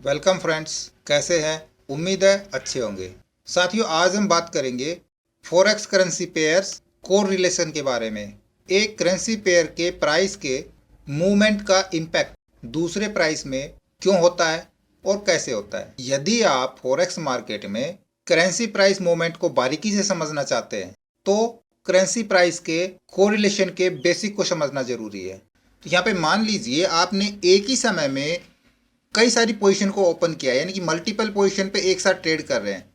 Welcome friends, कैसे हैं? उम्मीद है अच्छे होंगे। साथियों, आज हम बात करेंगे forex currency pairs core relation के बारे में। एक करेंसी पेयर के प्राइस के मूवमेंट का इम्पैक्ट दूसरे प्राइस में क्यों होता है और कैसे होता है। यदि आप फॉरेक्स मार्केट में करेंसी प्राइस मूवमेंट को बारीकी से समझना चाहते हैं तो करेंसी प्राइस के कोरिलेशन के बेसिक को समझना जरूरी है। तो यहाँ पे मान लीजिए आपने एक ही समय में कई सारी पोजीशन को ओपन किया, यानी कि मल्टीपल पोजीशन पे एक साथ ट्रेड कर रहे हैं,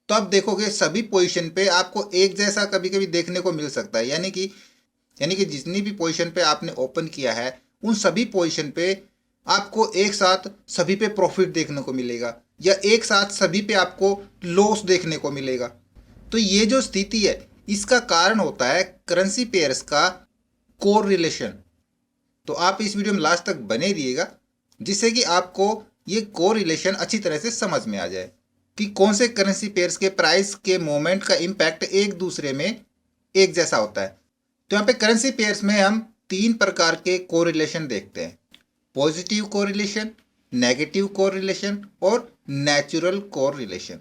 तो आप देखोगे सभी पोजीशन पे आपको एक जैसा कभी कभी देखने को मिल सकता है। यानी कि जितनी भी पोजीशन पे आपने ओपन किया है उन सभी पोजीशन पे आपको एक साथ सभी पे प्रॉफिट देखने को मिलेगा या एक साथ सभी पे आपको लॉस देखने को मिलेगा। तो ये जो स्थिति है इसका कारण होता है करेंसी पेयर्स का कोर रिलेशन। तो आप इस वीडियो में लास्ट तक बने रहिएगा जिससे कि आपको ये कोरिलेशन अच्छी तरह से समझ में आ जाए कि कौन से करेंसी पेयर्स के प्राइस के मोमेंट का इम्पैक्ट एक दूसरे में एक जैसा होता है। तो यहाँ पे करेंसी पेयर्स में हम तीन प्रकार के कोरिलेशन देखते हैं: पॉजिटिव कोरिलेशन, नेगेटिव कोरिलेशन और नेचुरल कोरिलेशन।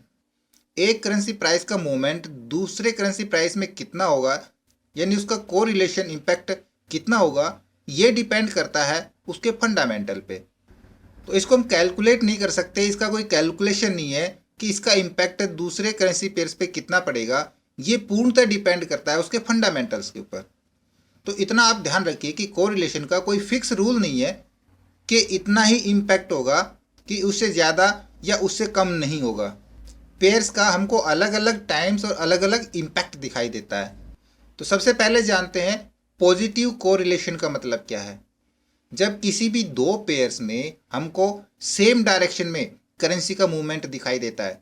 एक करेंसी प्राइस का मूवमेंट दूसरे करेंसी प्राइस में कितना होगा, यानी उसका कोरिलेशन इम्पैक्ट कितना होगा, ये डिपेंड करता है उसके फंडामेंटल पे। तो इसको हम कैलकुलेट नहीं कर सकते, इसका कोई कैलकुलेशन नहीं है कि इसका इम्पैक्ट दूसरे करेंसी पेयर्स पे कितना पड़ेगा। ये पूर्णतः डिपेंड करता है उसके फंडामेंटल्स के ऊपर। तो इतना आप ध्यान रखिए कि कोरिलेशन का कोई फिक्स रूल नहीं है कि इतना ही इम्पैक्ट होगा, कि उससे ज़्यादा या उससे कम नहीं होगा। पेयर्स का हमको अलग अलग टाइम्स और अलग अलग इम्पैक्ट दिखाई देता है। तो सबसे पहले जानते हैं पॉजिटिव कोरिलेशन का मतलब क्या है। जब किसी भी दो पेयर्स में हमको सेम डायरेक्शन में करेंसी का मूवमेंट दिखाई देता है,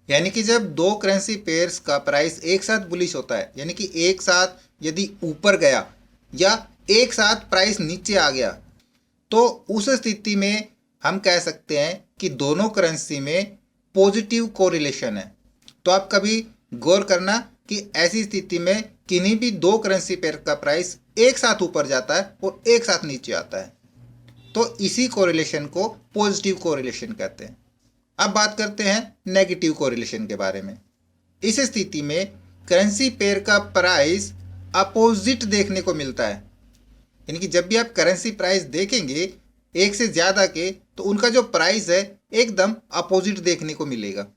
यानी कि जब दो करेंसी पेयर्स का प्राइस एक साथ बुलिश होता है, यानी कि एक साथ यदि ऊपर गया या एक साथ प्राइस नीचे आ गया, तो उस स्थिति में हम कह सकते हैं कि दोनों करेंसी में पॉजिटिव कोरिलेशन है। तो आप कभी गौर करना कि ऐसी स्थिति में किन्हीं भी दो करेंसी पेयर का प्राइस एक साथ ऊपर जाता है और एक साथ नीचे आता है, तो इसी कोरिलेशन को पॉजिटिव कोरिलेशन कहते हैं। अब बात करते हैं नेगेटिव कोरिलेशन के बारे में। इस स्थिति में करेंसी पेयर का प्राइस अपोजिट देखने को मिलता है, यानी कि जब भी आप करेंसी प्राइस देखेंगे एक से ज़्यादा के, तो उनका जो प्राइस है एकदम अपोजिट देखने को मिलेगा।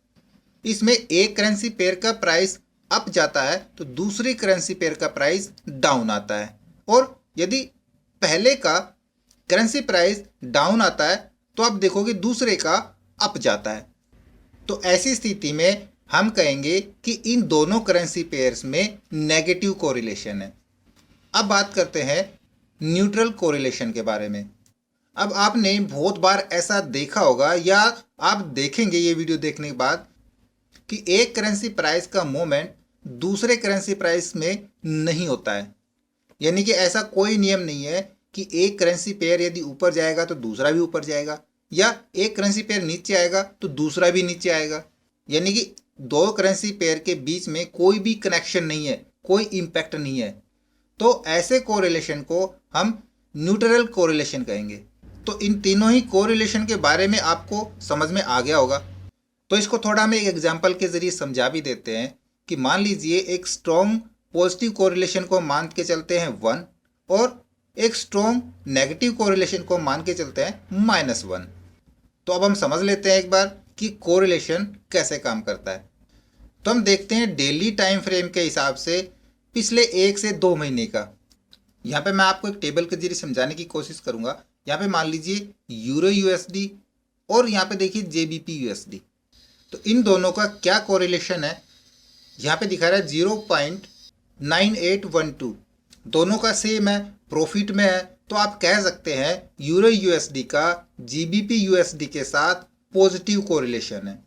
इसमें एक करेंसी पेयर का प्राइस अप जाता है तो दूसरी करेंसी पेयर का प्राइस डाउन आता है, और यदि पहले का करेंसी प्राइस डाउन आता है तो आप देखोगे दूसरे का अप जाता है। तो ऐसी स्थिति में हम कहेंगे कि इन दोनों करेंसी पेयर्स में नेगेटिव कोरिलेशन है। अब बात करते हैं न्यूट्रल कोरिलेशन के बारे में। अब आपने बहुत बार ऐसा देखा होगा या आप देखेंगे ये वीडियो देखने के बाद कि एक करेंसी प्राइस का मूवमेंट दूसरे करेंसी प्राइस में नहीं होता है। यानी कि ऐसा कोई नियम नहीं है कि एक करेंसी पेयर यदि ऊपर जाएगा तो दूसरा भी ऊपर जाएगा, या एक करेंसी पेयर नीचे आएगा तो दूसरा भी नीचे आएगा। यानी कि दो करेंसी पेयर के बीच में कोई भी कनेक्शन नहीं है, कोई इम्पैक्ट नहीं है। तो ऐसे कोरिलेशन को हम न्यूट्रल कोरिलेशन कहेंगे। तो इन तीनों ही कोरिलेशन के बारे में आपको समझ में आ गया होगा। तो इसको थोड़ा हम एक एग्जाम्पल के जरिए समझा भी देते हैं कि मान लीजिए एक स्ट्रॉन्ग पॉजिटिव कोरिलेशन को मान के चलते हैं 1 और एक स्ट्रॉन्ग नेगेटिव कोरिलेशन को मान के चलते हैं -1। तो अब हम समझ लेते हैं एक बार कि कोरिलेशन कैसे काम करता है। तो हम देखते हैं डेली टाइम फ्रेम के हिसाब से पिछले 1 से 2 महीने का। यहाँ पे मैं आपको एक टेबल के जरिए समझाने की कोशिश करूँगा। यहाँ पे मान लीजिए यूरो यूएसडी और यहाँ पे देखिए जेबीपी यूएसडी। तो इन दोनों का क्या कोरिलेशन है, यहाँ पे दिखा रहा है 0.9812। दोनों का सेम है, प्रॉफिट में है। तो आप कह सकते हैं यूरो यूएसडी का जीबीपी यूएसडी के साथ पॉजिटिव कोरिलेशन है।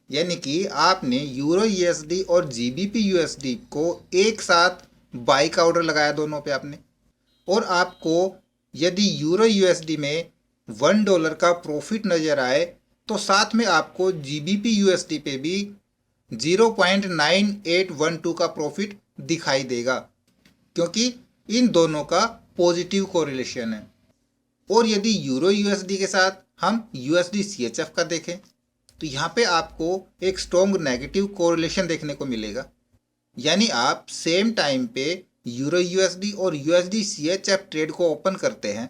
यानी कि आपने यूरो यूएसडी और जीबीपी यूएसडी को एक साथ बाई का ऑर्डर लगाया दोनों पे आपने, और आपको यदि यूरो यूएसडी में $1 का प्रॉफिट नज़र आए तो साथ में आपको जीबीपी यूएसडी पे भी 0.9812 का प्रॉफिट दिखाई देगा, क्योंकि इन दोनों का पॉजिटिव कोरिलेशन है। और यदि यूरो यूएसडी के साथ हम यूएसडी सीएचएफ का देखें तो यहाँ पे आपको एक स्ट्रॉन्ग नेगेटिव कोरिलेशन देखने को मिलेगा। यानी आप सेम टाइम पे यूरो यूएसडी और यूएसडी सीएचएफ ट्रेड को ओपन करते हैं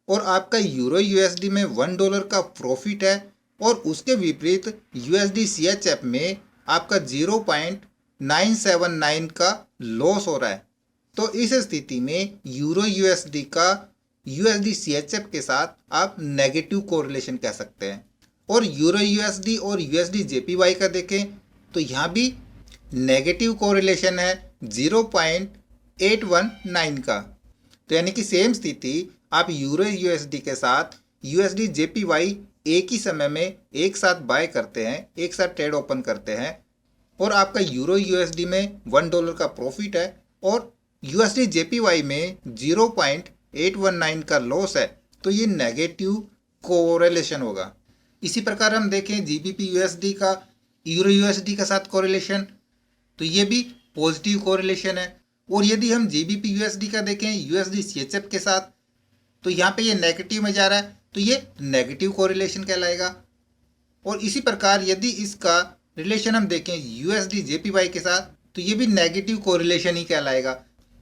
और आपका यूरो यूएसडी में $1 का प्रॉफिट है और उसके विपरीत यूएसडी सीएचएफ में आपका 0.979 का लॉस हो रहा है। तो इस स्थिति में यूरो यूएसडी का यूएसडी सीएचएफ के साथ आप नेगेटिव कोरिलेशन कह सकते हैं। और यूरो यूएसडी और यूएसडी जेपीवाई का देखें तो यहाँ भी नेगेटिव कोरिलेशन है 0.819 का। तो यानी कि सेम स्थिति आप यूरो यूएसडी के साथ यूएसडी जेपीवाई एक ही समय में एक साथ बाय करते हैं, एक साथ ट्रेड ओपन करते हैं और आपका यूरो यूएसडी में $1 का प्रॉफिट है और यूएसडी जेपीवाई में 0.819 का लॉस है, तो ये नेगेटिव कोरिलेशन होगा। इसी प्रकार हम देखें जीबीपी यूएसडी का यूरो यूएसडी के साथ कोरिलेशन, तो ये भी पॉजिटिव कोरिलेशन है। और यदि हम जीबीपी यूएसडी का देखें यूएसडी सीएचएफ के साथ तो यहाँ पे ये नेगेटिव में जा रहा है, तो ये नेगेटिव कोरिलेशन कहलाएगा। और इसी प्रकार यदि इसका रिलेशन हम देखें यूएसडी जेपीवाई के साथ तो ये भी नेगेटिव कोरिलेशन ही कहलाएगा।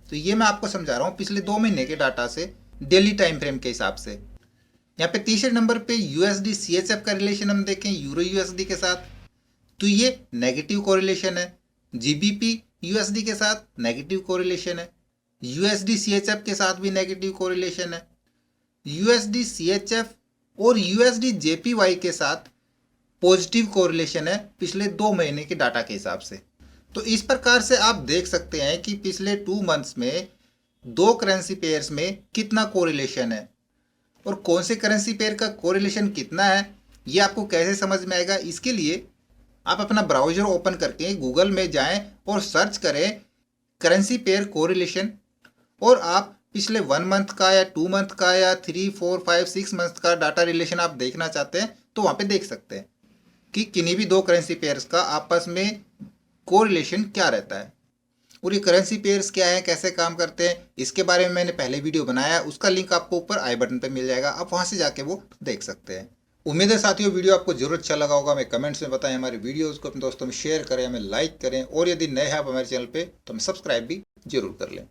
तो ये मैं आपको समझा रहा हूँ पिछले 2 महीने के डाटा से डेली टाइम फ्रेम के हिसाब से। यहाँ पे तीसरे नंबर पे यूएसडी सीएचएफ का रिलेशन हम देखें यूरो यूएसडी के साथ तो ये नेगेटिव कोरिलेशन है। जीबीपी यूएसडी के साथ नेगेटिव कोरिलेशन है, यूएसडी सीएचएफ के साथ भी नेगेटिव कोरिलेशन है, यूएसडी सीएचएफ और यूएसडी जेपीवाई के साथ पॉजिटिव कोरिलेशन है पिछले 2 महीने के डाटा के हिसाब से। तो इस प्रकार से आप देख सकते हैं कि पिछले 2 मंथ्स में 2 करेंसी पेयर्स में कितना कोरिलेशन है और कौन से करेंसी पेयर का कोरिलेशन कितना है ये आपको कैसे समझ में आएगा। इसके लिए आप अपना ब्राउज़र ओपन करके गूगल में जाएं और सर्च करें करेंसी पेयर कोरिलेशन और आप पिछले 1 मंथ का या 2 मंथ का या 3, 4, 5, 6 मंथ का डाटा रिलेशन आप देखना चाहते हैं तो वहाँ पे देख सकते हैं कि किन्हीं भी 2 करेंसी पेयर्स का आपस में कोरिलेशन क्या रहता है। और ये करेंसी पेयर्स क्या है, कैसे काम करते हैं, इसके बारे में मैंने पहले वीडियो बनाया है, उसका लिंक आपको ऊपर आई बटन पे मिल जाएगा, आप वहाँ से जाके वो देख सकते हैं। उम्मीद है साथियों वीडियो आपको जरूर अच्छा लगा होगा। हमें कमेंट्स में बताएं, हमारे वीडियोज़ को अपने दोस्तों में शेयर करें, हमें लाइक करें और यदि नए हैं आप हमारे चैनल पर तो हमें सब्सक्राइब भी जरूर कर लें।